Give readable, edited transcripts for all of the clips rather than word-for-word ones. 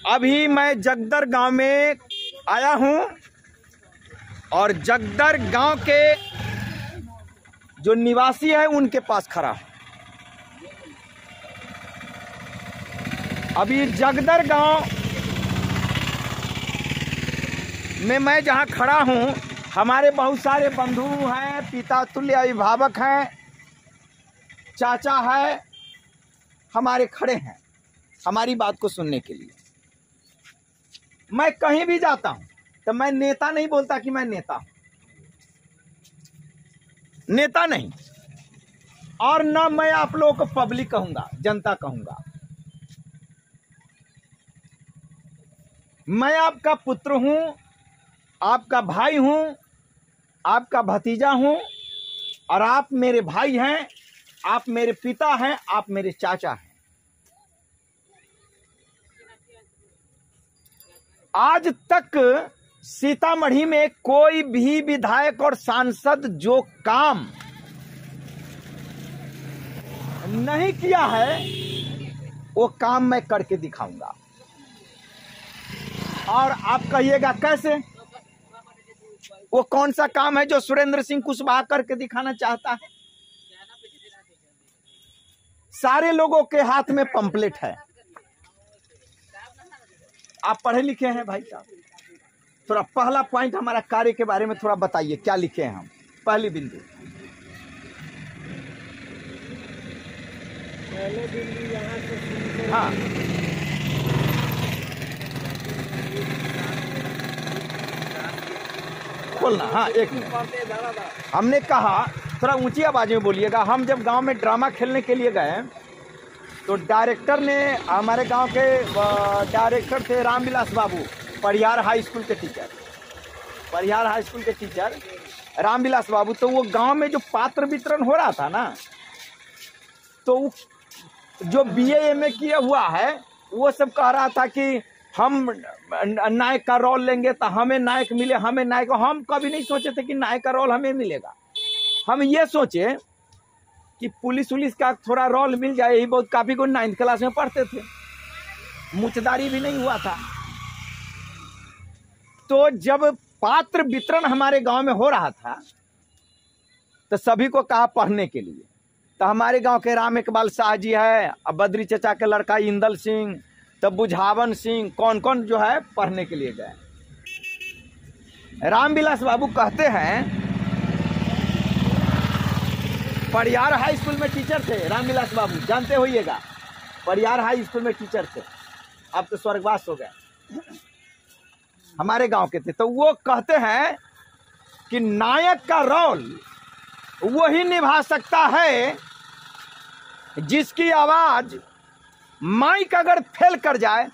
अभी मैं जगदर गांव में आया हूं और जगदर गांव के जो निवासी है उनके पास खड़ा हूं। अभी जगदर गांव में मैं जहां खड़ा हूं, हमारे बहुत सारे बंधु हैं, पिता तुल्य अभिभावक हैं, चाचा है, हमारे खड़े हैं हमारी बात को सुनने के लिए। मैं कहीं भी जाता हूं तो मैं नेता नहीं बोलता कि मैं नेता हूं, नेता नहीं, और न मैं आप लोगों को पब्लिक कहूंगा, जनता कहूंगा। मैं आपका पुत्र हूं, आपका भाई हूं, आपका भतीजा हूं, और आप मेरे भाई हैं, आप मेरे पिता हैं, आप मेरे चाचा हैं। आज तक सीतामढ़ी में कोई भी विधायक और सांसद जो काम नहीं किया है वो काम मैं करके दिखाऊंगा। और आप कहिएगा कैसे? वो कौन सा काम है जो सुरेंद्र सिंह कुशवाहा करके दिखाना चाहता है? सारे लोगों के हाथ में पंपलेट है। आप पढ़े लिखे हैं भाई साहब, थोड़ा पहला पॉइंट हमारा कार्य के बारे में थोड़ा बताइए, क्या लिखे हैं हम? पहली बिंदु, हाँ, खोलना, हाँ एक मिनट। हमने कहा थोड़ा ऊंची आवाज में बोलिएगा। हम जब गांव में ड्रामा खेलने के लिए गए तो डायरेक्टर ने, हमारे गांव के डायरेक्टर थे रामविलास बाबू, परिहार हाई स्कूल के टीचर, परिहार हाई स्कूल के टीचर रामविलास बाबू। तो वो गांव में जो पात्र वितरण हो रहा था ना, तो जो BA MA किया हुआ है वो सब कह रहा था कि हम नायक का रोल लेंगे तो हमें नायक मिले, हमें नायक। हम कभी नहीं सोचे थे कि नायक का रोल हमें मिलेगा। हम ये सोचे कि पुलिस उलिस का थोड़ा रोल मिल जाए, यही बहुत काफी। को 9th क्लास में पढ़ते थे, मुचदारी भी नहीं हुआ था। तो जब पात्र वितरण हमारे गांव में हो रहा था तो सभी को कहा पढ़ने के लिए। तो हमारे गांव के राम इकबाल शाह जी है, अब बद्री चचा के लड़का इंदल सिंह, तब बुझावन सिंह, कौन कौन जो है पढ़ने के लिए गए। रामविलास बाबू कहते हैं, परिहार हाई स्कूल में टीचर थे रामविलास बाबू, जानते होइएगा, परिहार हाई स्कूल में टीचर थे, अब तो स्वर्गवास हो गए, हमारे गांव के थे। तो वो कहते हैं कि नायक का रोल वही निभा सकता है जिसकी आवाज माइक अगर फेल कर जाए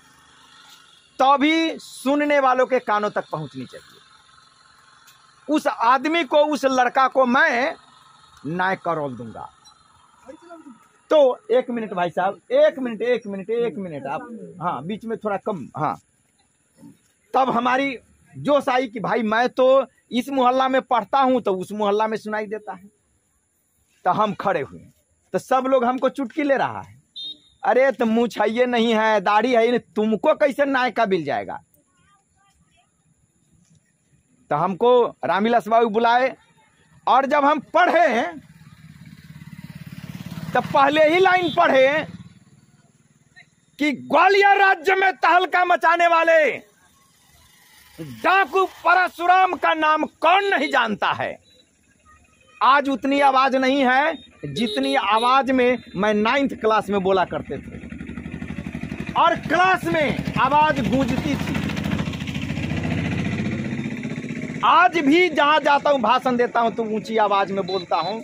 तो भी सुनने वालों के कानों तक पहुंचनी चाहिए। उस आदमी को, उस लड़का को मैं नायक का रोल दूंगा। तो एक मिनट भाई साहब, एक मिनट आप, हाँ बीच में थोड़ा कम, हाँ। तब हमारी जोश आई कि भाई मैं तो इस मोहल्ला में पढ़ता हूं तो उस मोहल्ला में सुनाई देता है। तो हम खड़े हुए, तो सब लोग हमको चुटकी ले रहा है, अरे तो मुँह छाइए नहीं है, दाढ़ी है नहीं, तुमको कैसे नायक का मिल जाएगा? तो हमको रामविलास बाबू बुलाए, और जब हम पढ़े तो पहले ही लाइन पढ़े कि ग्वालियर राज्य में तहलका मचाने वाले डाकू परशुराम का नाम कौन नहीं जानता है। आज उतनी आवाज नहीं है जितनी आवाज में मैं 9th क्लास में बोला करते थे, और क्लास में आवाज गूंजती थी। आज भी जहां जाता हूं, भाषण देता हूं तो ऊंची आवाज में बोलता हूं।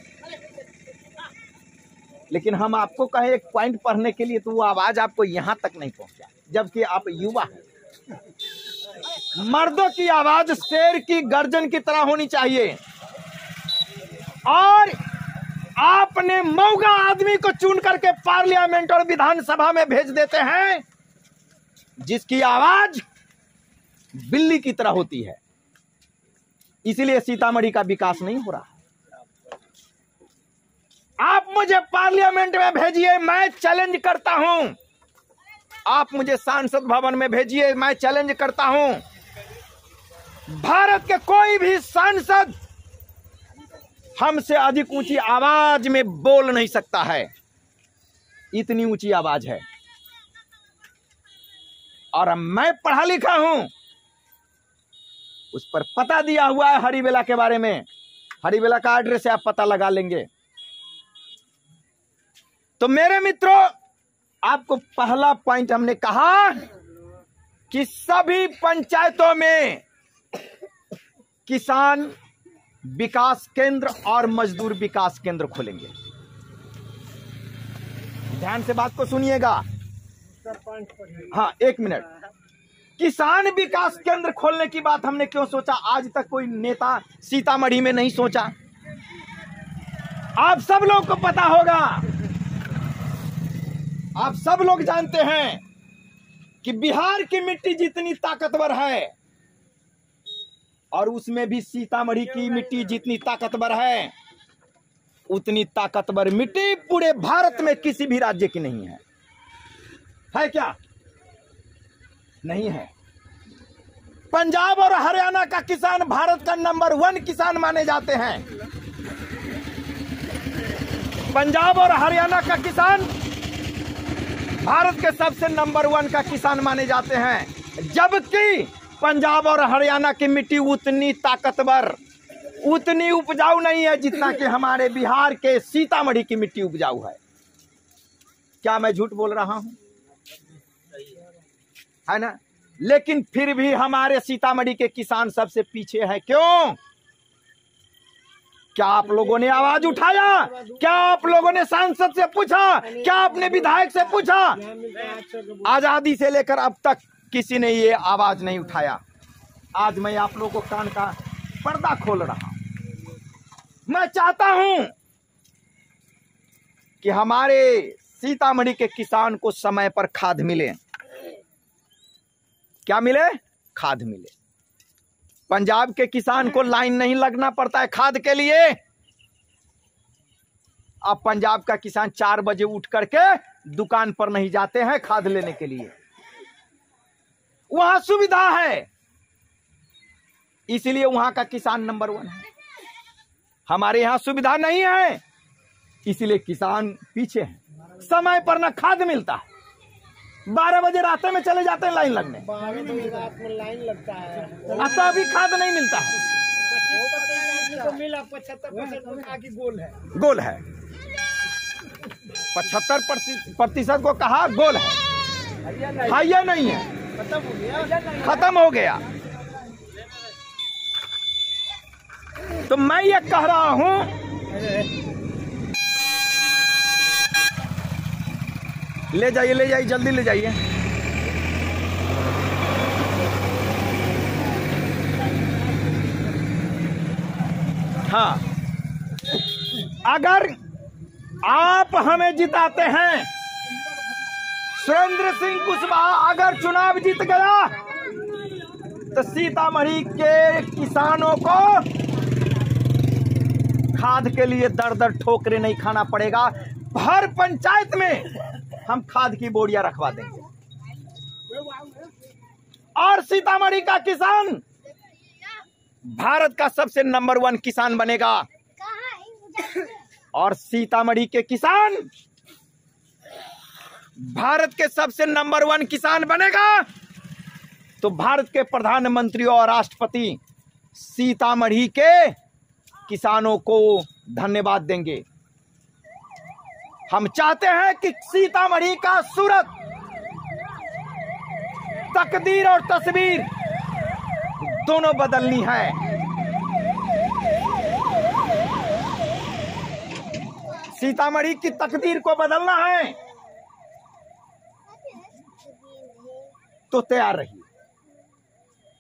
लेकिन हम आपको कहे एक पॉइंट पढ़ने के लिए तो वो आवाज आपको यहां तक नहीं पहुंचा, जबकि आप युवा हैं। मर्दों की आवाज शेर की गर्जन की तरह होनी चाहिए, और आपने मौगा आदमी को चुन करके पार्लियामेंट और विधानसभा में भेज देते हैं जिसकी आवाज बिल्ली की तरह होती है। इसीलिए सीतामढ़ी का विकास नहीं हो रहा। आप मुझे पार्लियामेंट में भेजिए, मैं चैलेंज करता हूं आप मुझे सांसद भवन में भेजिए, मैं चैलेंज करता हूं, भारत के कोई भी सांसद हमसे अधिक ऊंची आवाज में बोल नहीं सकता है, इतनी ऊंची आवाज है। और मैं पढ़ा लिखा हूं, उस पर पता दिया हुआ है हरिबेला के बारे में, हरिबेला का एड्रेस है, आप पता लगा लेंगे। तो मेरे मित्रों, आपको पहला पॉइंट हमने कहा कि सभी पंचायतों में किसान विकास केंद्र और मजदूर विकास केंद्र खोलेंगे। ध्यान से बात को सुनिएगा। हाँ, 1 मिनट। किसान विकास केंद्र खोलने की बात हमने क्यों सोचा? आज तक कोई नेता सीतामढ़ी में नहीं सोचा। आप सब लोग को पता होगा, आप सब लोग जानते हैं कि बिहार की मिट्टी जितनी ताकतवर है, और उसमें भी सीतामढ़ी की मिट्टी जितनी ताकतवर है, उतनी ताकतवर मिट्टी पूरे भारत में किसी भी राज्य की नहीं है क्या? नहीं है। पंजाब और हरियाणा का किसान भारत का नंबर 1 किसान माने जाते हैं। पंजाब और हरियाणा का किसान भारत के सबसे नंबर 1 का किसान माने जाते हैं, जबकि पंजाब और हरियाणा की मिट्टी उतनी ताकतवर, उतनी उपजाऊ नहीं है जितना कि हमारे बिहार के सीतामढ़ी की मिट्टी उपजाऊ है। क्या मैं झूठ बोल रहा हूं? है ना? लेकिन फिर भी हमारे सीतामढ़ी के किसान सबसे पीछे है। क्यों? क्या आप लोगों ने आवाज उठाया? क्या आप लोगों ने सांसद से पूछा? क्या आपने विधायक से पूछा? आजादी से लेकर अब तक किसी ने ये आवाज नहीं उठाया। आज मैं आप लोगों को कान का पर्दा खोल रहा हूं। मैं चाहता हूं कि हमारे सीतामढ़ी के किसान को समय पर खाद मिले। क्या मिले? खाद मिले। पंजाब के किसान को लाइन नहीं लगना पड़ता है खाद के लिए। अब पंजाब का किसान 4 बजे उठ करके दुकान पर नहीं जाते हैं खाद लेने के लिए, वहां सुविधा है, इसलिए वहां का किसान नंबर 1 है। हमारे यहां सुविधा नहीं है, इसलिए किसान पीछे है। समय पर ना खाद मिलता है, 12 बजे रात में चले जाते हैं लाइन लगने, 12 बजे रात में लाइन लगता है, तो अभी खाद नहीं मिलता है। तो मिला 75% की गोल है। गोल है 75% को कहा गोल है, हाँ ये नहीं है, खत्म हो गया। तो मैं ये कह रहा हूं, ले जाइए जल्दी ले जाइए। हाँ, अगर आप हमें जिताते हैं, सुरेंद्र सिंह कुशवाहा अगर चुनाव जीत गया, तो सीतामढ़ी के किसानों को खाद के लिए दर दर ठोकरे नहीं खाना पड़ेगा। हर पंचायत में हम खाद की बोरियां रखवा देंगे, और सीतामढ़ी का किसान भारत का सबसे नंबर 1 किसान बनेगा। और सीतामढ़ी के किसान भारत के सबसे नंबर 1 किसान बनेगा, तो भारत के प्रधानमंत्री और राष्ट्रपति सीतामढ़ी के किसानों को धन्यवाद देंगे। हम चाहते हैं कि सीतामढ़ी का सूरत, तकदीर और तस्वीर दोनों बदलनी है। सीतामढ़ी की तकदीर को बदलना है तो तैयार रहिए।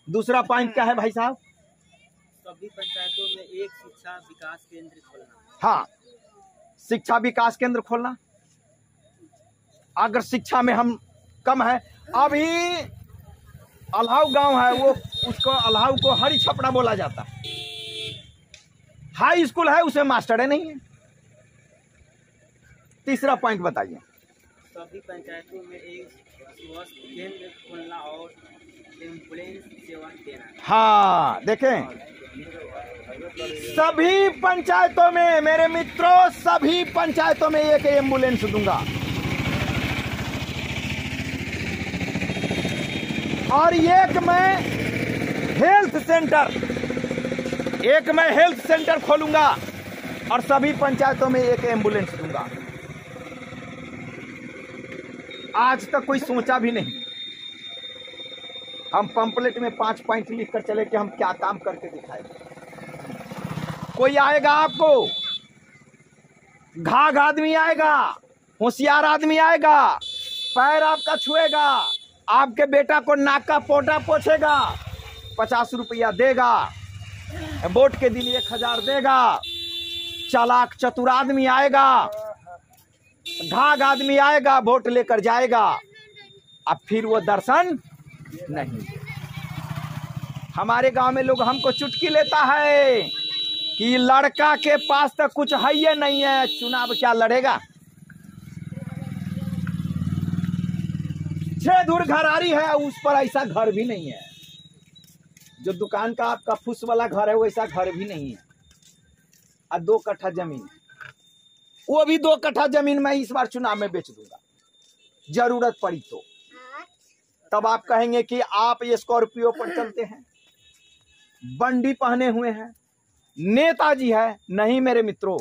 दूसरा पॉइंट क्या है भाई साहब? सभी पंचायतों में एक शिक्षा विकास केंद्र खोलना। हाँ, शिक्षा विकास केंद्र खोलना। अगर शिक्षा में हम कम है, अभी अल्हाव गांव है, वो उसको अल्हाव को हरी छपड़ा बोला जाता है। हाई स्कूल है, उसे मास्टर नहीं है। तीसरा पॉइंट बताइए। सभी पंचायतों में एक स्वास्थ्य केंद्र खोलना और एम्बुलेंस सेवा देना। हाँ देखें, सभी पंचायतों में मेरे मित्रों, सभी पंचायतों में एक एम्बुलेंस दूंगा। और एक मैं हेल्थ सेंटर खोलूंगा और सभी पंचायतों में एक एम्बुलेंस दूंगा। आज तक कोई सोचा भी नहीं। हम पंपलेट में 5 पॉइंट लिख कर चले कि हम क्या काम करके दिखाएंगे। कोई आएगा, आपको घाघ आदमी आएगा, होशियार आदमी आएगा, पैर आपका छुएगा, आपके बेटा को नाक का पोटा पोछेगा, 50 रुपया देगा, वोट के दिन 1000 देगा। चालाक चतुर आदमी आएगा, घाघ आदमी आएगा, वोट लेकर जाएगा, अब फिर वो दर्शन नहीं। हमारे गांव में लोग हमको चुटकी लेता है कि लड़का के पास तो कुछ है ही नहीं है, चुनाव क्या लड़ेगा। 6 धुर घरारी है, उस पर ऐसा घर भी नहीं है। जो दुकान का आपका फुस वाला घर है वैसा घर भी नहीं है। और 2 कट्ठा जमीन, वो भी 2 कट्ठा जमीन मैं इस बार चुनाव में बेच दूंगा, जरूरत पड़ी तो। तब आप कहेंगे कि आप ये स्कॉर्पियो पर चलते हैं, बंडी पहने हुए हैं, नेताजी है। नहीं मेरे मित्रों,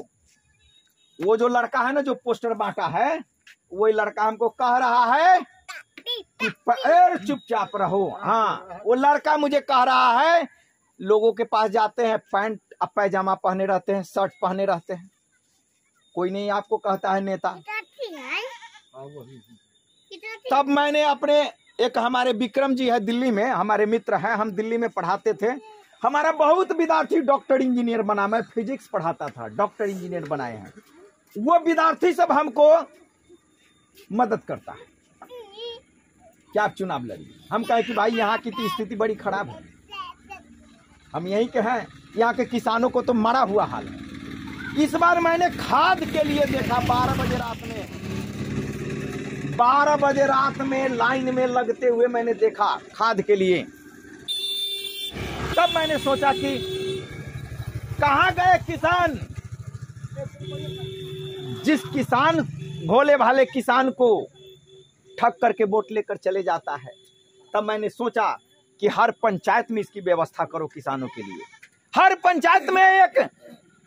वो जो लड़का है ना जो पोस्टर बांटा है, वही लड़का हमको कह रहा है कि चुपचाप रहो। हाँ, वो लड़का मुझे कह रहा है, लोगों के पास जाते हैं पैंट पैजामा पहने रहते हैं, शर्ट पहने रहते हैं, कोई नहीं आपको कहता है नेता। तब मैंने अपने एक हमारे विक्रम जी है दिल्ली में, हमारे मित्र हैं, हम दिल्ली में पढ़ाते थे। हमारा बहुत विद्यार्थी डॉक्टर इंजीनियर बना, मैं फिजिक्स पढ़ाता था, डॉक्टर इंजीनियर बनाए हैं। वो विद्यार्थी सब हमको मदद करता है क्या आप चुनाव लड़िए। हम कहे कि भाई यहाँ की तो स्थिति बड़ी खराब है, हम यही के हैं, यहाँ के किसानों को तो मरा हुआ हाल है। इस बार मैंने खाद के लिए देखा, 12 बजे रात में लाइन में लगते हुए मैंने देखा खाद के लिए। तब मैंने सोचा कि कहाँ गए किसान, जिस किसान भोले भाले किसान को ठग करके वोट लेकर चले जाता है। तब मैंने सोचा कि हर पंचायत में इसकी व्यवस्था करो किसानों के लिए। हर पंचायत में एक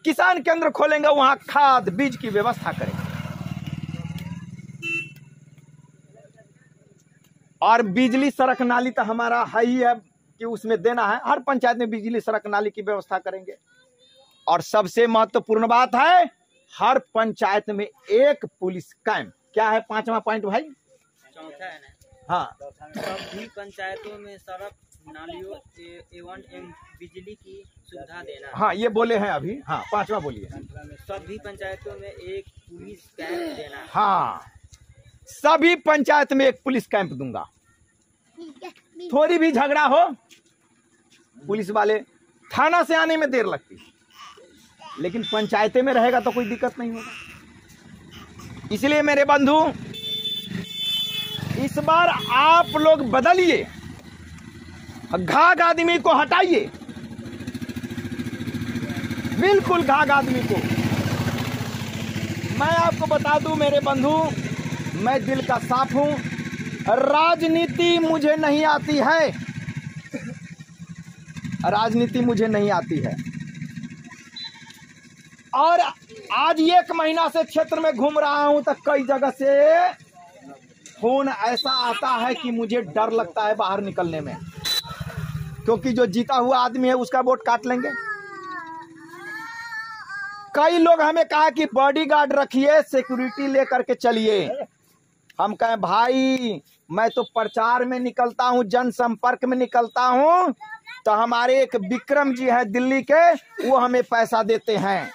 किसान केंद्र खोलेंगे, वहां खाद बीज की व्यवस्था करेंगे। और बिजली सड़क नाली तो हमारा है ही है कि उसमें देना है, हर पंचायत में बिजली सड़क नाली की व्यवस्था करेंगे। और सबसे महत्वपूर्ण बात है, हर पंचायत में एक पुलिस कैंप। क्या है 5वां पॉइंट भाई? चौथा है ना, हाँ, सभी पंचायतों में सड़क नालियों एवं बिजली की सुविधा देना। हाँ ये बोले हैं अभी। हाँ 5वां बोलिए। सभी पंचायतों में एक पुलिस कैंप देना। हाँ, सभी पंचायत में एक पुलिस कैंप दूंगा। थोड़ी भी झगड़ा हो, पुलिस वाले, थाना से आने में देर लगती है, लेकिन पंचायतें में रहेगा तो कोई दिक्कत नहीं होगा। इसलिए मेरे बंधु, इस बार आप लोग बदलिए, घाघ आदमी को हटाइए, बिल्कुल घाघ आदमी को। मैं आपको बता दूं मेरे बंधु, मैं दिल का साफ हूं, राजनीति मुझे नहीं आती है, राजनीति मुझे नहीं आती है। और आज 1 महीना से क्षेत्र में घूम रहा हूं तो कई जगह से फोन ऐसा आता है कि मुझे डर लगता है बाहर निकलने में, क्योंकि जो जीता हुआ आदमी है उसका वोट काट लेंगे। कई लोग हमें कहा कि बॉडीगार्ड रखिए, सिक्योरिटी लेकर के चलिए। हम कहें भाई मैं तो प्रचार में निकलता हूं, जनसंपर्क में निकलता हूं, तो हमारे एक विक्रम जी है दिल्ली के, वो हमें पैसा देते हैं,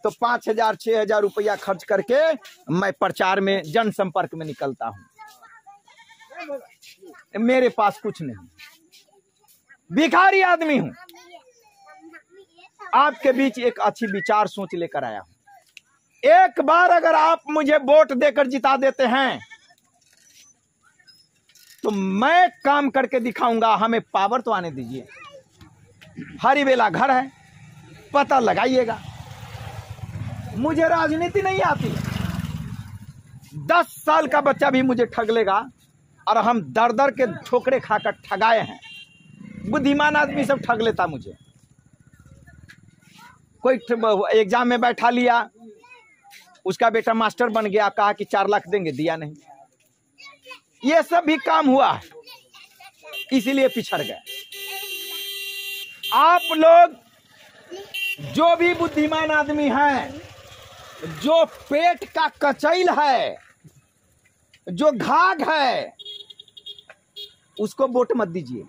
तो 5000-6000 रुपया खर्च करके मैं प्रचार में जनसंपर्क में निकलता हूं। मेरे पास कुछ नहीं, भिखारी आदमी हूं। आपके बीच एक अच्छी विचार सोच लेकर आया हूं। एक बार अगर आप मुझे वोट देकर जिता देते हैं तो मैं काम करके दिखाऊंगा, हमें पावर तो आने दीजिए। हरिबेला घर है, पता लगाइएगा। मुझे राजनीति नहीं आती, 10 साल का बच्चा भी मुझे ठग लेगा, और हम दर दर के ठोकरे खाकर ठगाए हैं। बुद्धिमान आदमी सब ठग लेता मुझे। कोई एग्जाम में बैठा लिया, उसका बेटा मास्टर बन गया, कहा कि 4 लाख देंगे, दिया नहीं। ये सब भी काम हुआ है, इसीलिए पिछड़ गए। आप लोग जो भी बुद्धिमान आदमी हैं, जो पेट का कचैल है, जो घाघ है, उसको वोट मत दीजिए।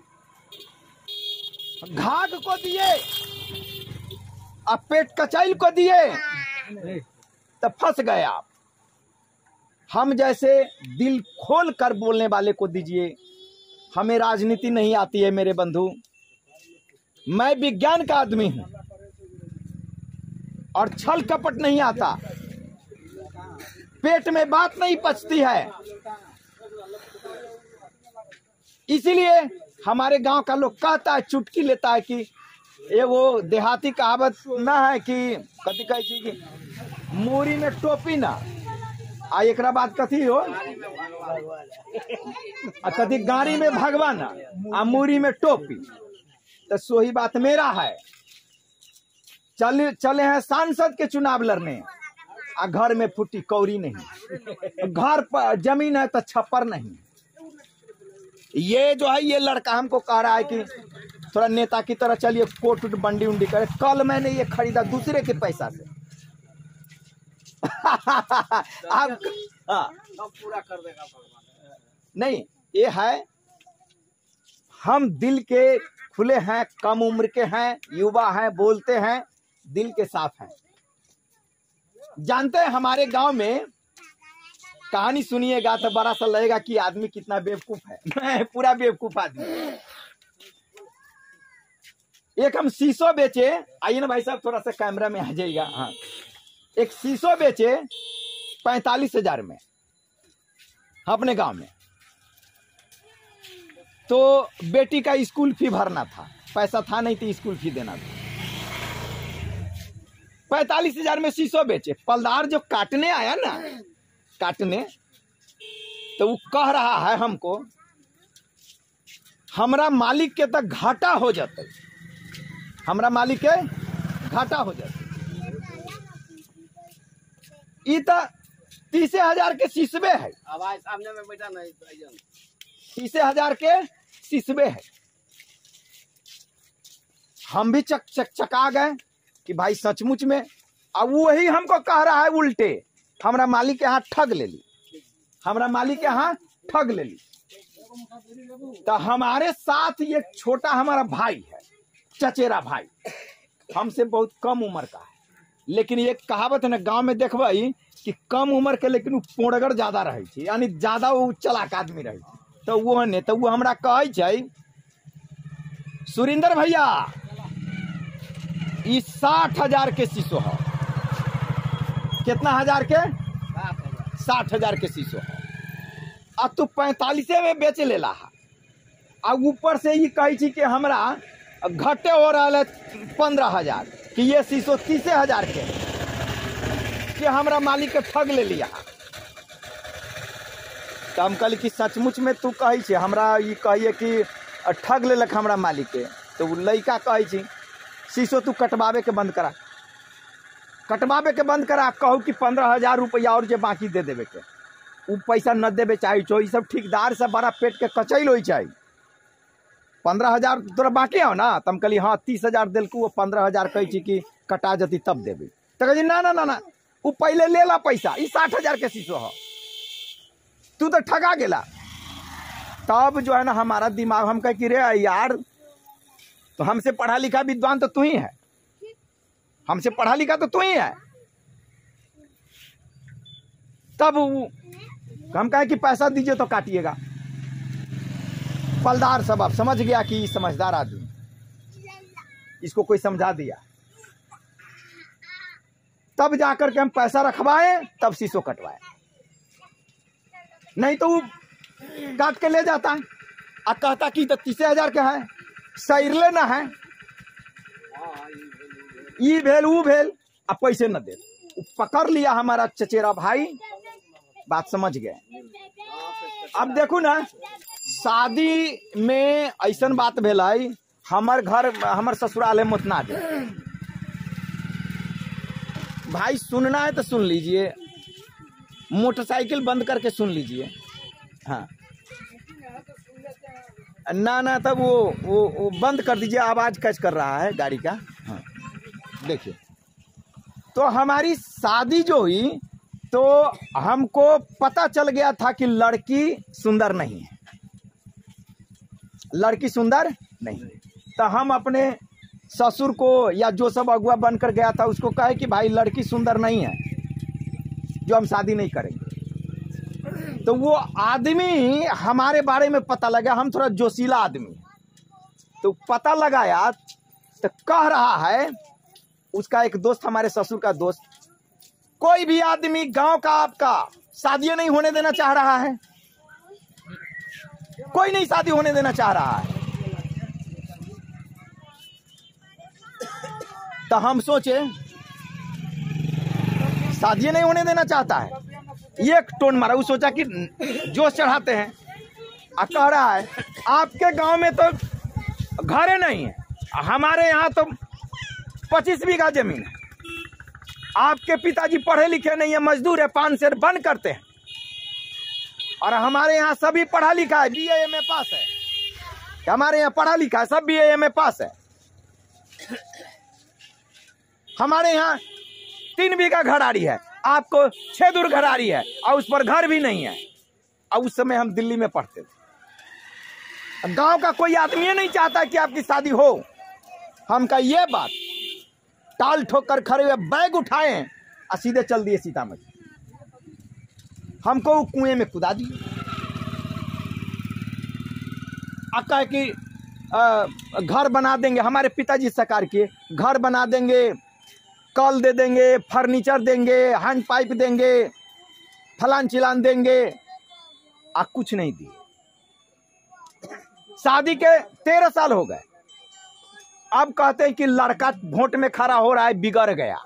घाघ को दिए, अब पेट कचैल को दिए तो फंस गए आप। हम जैसे दिल खोल कर बोलने वाले को दीजिए। हमें राजनीति नहीं आती है मेरे बंधु, मैं विज्ञान का आदमी हूं, और छल कपट नहीं आता। पेट में बात नहीं पचती है, इसीलिए हमारे गांव का लोग कहता है, चुटकी लेता है कि ये वो देहाती कहावत ना है कि कथी कहे कि मूरी में टोपी ना आ, एकरा बात कथी हो कथी गाड़ी में भगवान आ मूरी में टोपी। तो सोही बात मेरा है। चले हैं सांसद के चुनाव लड़ने, आ घर में फुटी कौड़ी नहीं, घर पर जमीन है तो छप्पर नहीं। ये जो है ये लड़का हमको कह रहा है कि थोड़ा नेता की तरह चलिए, कोट उट बंडी उंडी करे। कल मैंने ये खरीदा दूसरे के पैसा से। आप पूरा कर देगा भगवान। नहीं, ये है हम दिल के खुले हैं, कम उम्र के हैं, युवा हैं, बोलते हैं, दिल के साफ हैं। जानते हैं हमारे गांव में कहानी सुनिएगा तो बड़ा सा लगेगा कि आदमी कितना बेवकूफ है। मैं पूरा बेवकूफ आदमी। एक हम शीशो बेचे, आइए ना भाई साहब थोड़ा सा कैमरा में आ जाइएगा। हाँ, एक शीशो बेचे 45,000 में अपने गांव में। तो बेटी का स्कूल फी भरना था, पैसा था नहीं तो स्कूल फी देना था। 45,000 में शीशो बेचे। पलदार जो काटने आया ना, काटने, तो वो कह रहा है हमको, हमरा मालिक के तक घाटा हो जाते, हमरा मालिक के घाटा हो जाते। ये तो 30,000 के शीशबे है। आवाज सामने में बैठा नहीं, 30,000 के शीशबे है। हम भी चका गए कि भाई सचमुच में। अब वही हमको कह रहा है उल्टे, हमरा मालिक के यहाँ ठग ले ली, हमरा मालिक के यहाँ ठग ले ली। तो हमारे साथ ये छोटा हमारा भाई है, चचेरा भाई, हमसे बहुत कम उम्र का है। लेकिन ये कहावत है ना गांव में देखबई कि कम उम्र के लेकिन वो पोड़गर ज्यादा रहे छे, यानी ज्यादा वो चलाक आदमी रहे। तो वो ने तो वो हमरा कहे छे, सुरिंदर भैया ई 60,000 के शीशो है। कितना हजार के? 60,000 के शीशो है। अब तू 45 में बेच लेला है। अब ऊपर से ये कही छी कि हमरा घटे हो रहा है 15,000 कि ये शीशो 30,000 के कि हमरा मालिक के ठग ले लिया। तो हम कहली कि सचमुच में तू कही छे, हमरा ये कहिए कि ठग लेलक हमरा मालिक के। तो लड़का कही छी शीशो तू कटवावे के बंद करा, कटवावे के बंद करा। कहू कि 15,000 रुपया और जो बाकी दे देवे के, वो पैसा न देवे चाहिए छो। ये सब ठेकेदार से बड़ा पेट के कचैल हो चाहिए। 15,000 तोरा बाकी हो ना। तो हम कहली हाँ 30,000 दिलकू, वो 15,000 कही छी कि कटा जती तब देवे। तो कही ना ना ना ना, वो पहले ले ला पैसा, ये 60,000 के शीशो है, तू तो ठगा गेला। तब जो है ना हमारा दिमाग, हम कह कि रे यार, तो हमसे पढ़ा लिखा विद्वान तो तू ही है, हमसे पढ़ा लिखा तो तू ही है। तब हम कहे कि पैसा दीजिए तो काटिएगा। पलदार सब अब समझ गया कि समझदार आदमी, इसको कोई समझा दिया। तब जाकर के हम पैसा रखवाए, तब शीशो कटवाए। नहीं तो वो काट के ले जाता है और कहता कि तो 30,000 का है, सैरले ना है, ई भेल ऊ भेल, अब पैसे न दे। पकड़ लिया हमारा चचेरा भाई, बात समझ गए। अब देखो ना, शादी में ऐसा बात भेल है, हमार घर हमार ससुराल है मुतना दे। भाई सुनना है तो सुन लीजिए, मोटरसाइकिल बंद करके सुन लीजिए। हाँ ना तब वो बंद कर दीजिए, आवाज कैच कर रहा है गाड़ी का। हाँ देखिए, तो हमारी शादी जो हुई तो हमको पता चल गया था कि लड़की सुंदर नहीं है, लड़की सुंदर नहीं। तो हम अपने ससुर को या जो सब अगुआ बनकर गया था उसको कहे कि भाई लड़की सुंदर नहीं है, जो हम शादी नहीं करेंगे। तो वो आदमी हमारे बारे में पता लगा, हम थोड़ा जोशीला आदमी, तो पता लगाया तो कह रहा है उसका एक दोस्त, हमारे ससुर का दोस्त, कोई भी आदमी गांव का आपका शादी नहीं होने देना चाह रहा है, कोई नहीं शादी होने देना चाह रहा है। तो हम सोचे शादी नहीं होने देना चाहता है, एक टोन मारा, वो सोचा कि जोश चढ़ाते हैं, और कह रहा है आपके गांव में तो घरे नहीं है, हमारे यहाँ तो 25 बीघा जमीन है, आपके पिताजी पढ़े लिखे नहीं है, मजदूर है, 5 शेर बंद करते हैं, और हमारे यहाँ सभी पढ़ा लिखा है, BA MA पास है, हमारे यहाँ पढ़ा लिखा है सब BA MA पास है। हमारे यहाँ 3 बीघा घराड़ी है, आपको 6 दूर घराड़ी है, और उस पर घर भी नहीं है, और उस समय हम दिल्ली में पढ़ते थे। गांव का कोई आदमी नहीं चाहता कि आपकी शादी हो। हम का ये बात टाल ठोक कर खड़े हुए, बैग उठाए और सीधे चल दिए सीतामढ़ी। हमको कुएं में कुदा दिए, कहा कि घर बना देंगे, हमारे पिताजी सरकार के घर बना देंगे, कल दे देंगे, फर्नीचर देंगे, हैंड पाइप देंगे, फलान चिलान देंगे, कुछ नहीं दिए। शादी के 13 साल हो गए, अब कहते हैं कि लड़का वोट में खड़ा हो रहा है, बिगड़ गया।